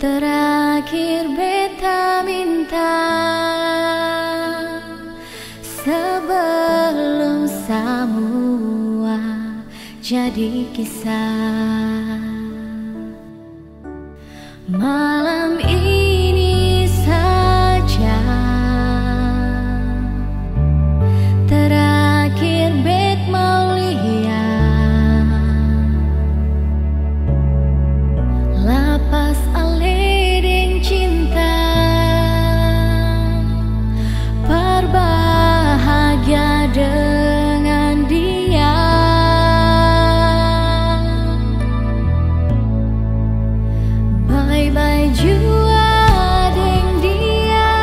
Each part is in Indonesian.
Terakhir beta minta sebelum semua jadi kisah. Malam ini saja terakhir bet mau lihat lapas aledeng cinta berbahagia dengan dia. Bye-bye jua deng dia.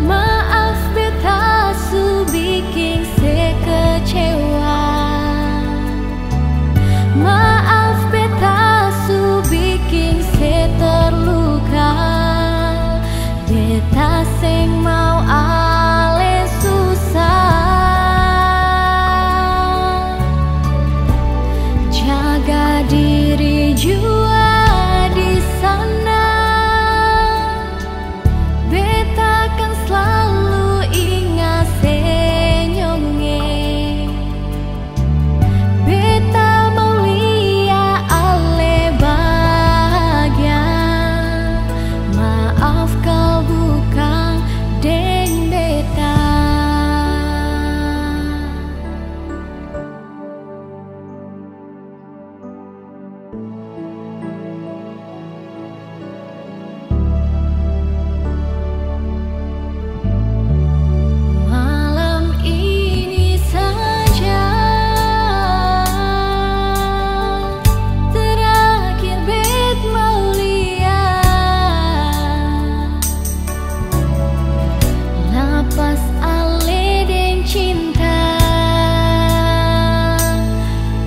Maaf beta su bikin se kecewa. Maaf beta su bikin se terluka. Beta seng mau ale susah. Jaga diri jua di sana. Beta kan selalu ingat senyumnya. Beta mau lihat ale bahagia. Maaf kau bukan deng beta. Malam ini saja terakhir bet mau lihat lapas aledeng cinta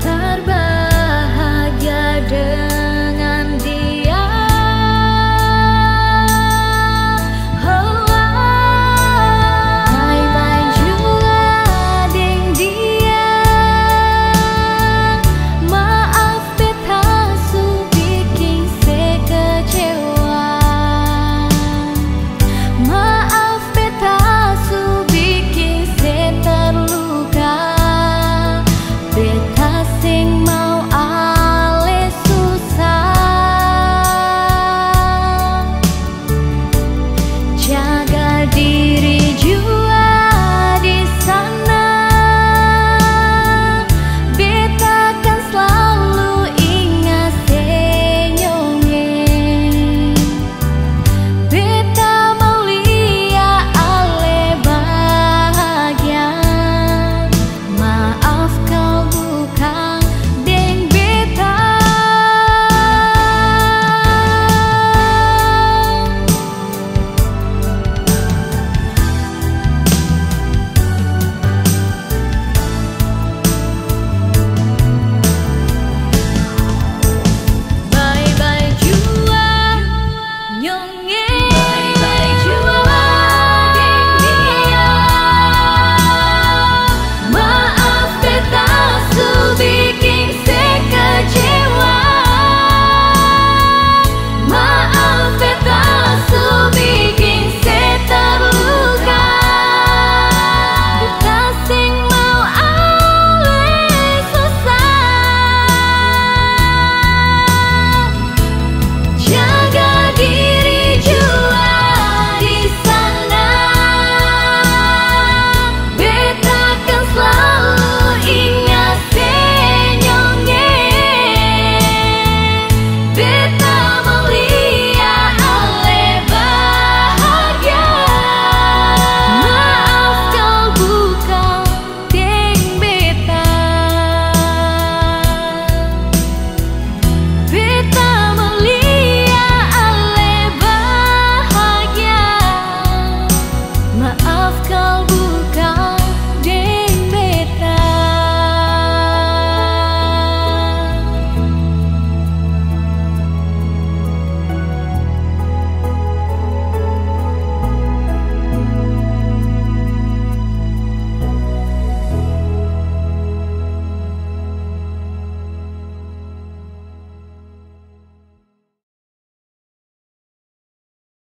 terbahagia dengan dia. Bye-bye jua deng dia. Maaf beta su bikin se kecewa. Maaf beta su bikin se terluka. Beta sing mau ale susah. Jaga diri jua di sana. Beta kan selalu ingat senyumnya. Beta mau lihat ale bahagia. Maaf kau bukan deng beta. Bye-bye jua nyonge. Bye-bye jua deng dia. Maaf beta su bikin se kecewa. Maaf beta su bikin se terluka. Beta sing mau ale susah. Jaga diri jua di sana. Beta kan selalu ingat senyumnya. Beta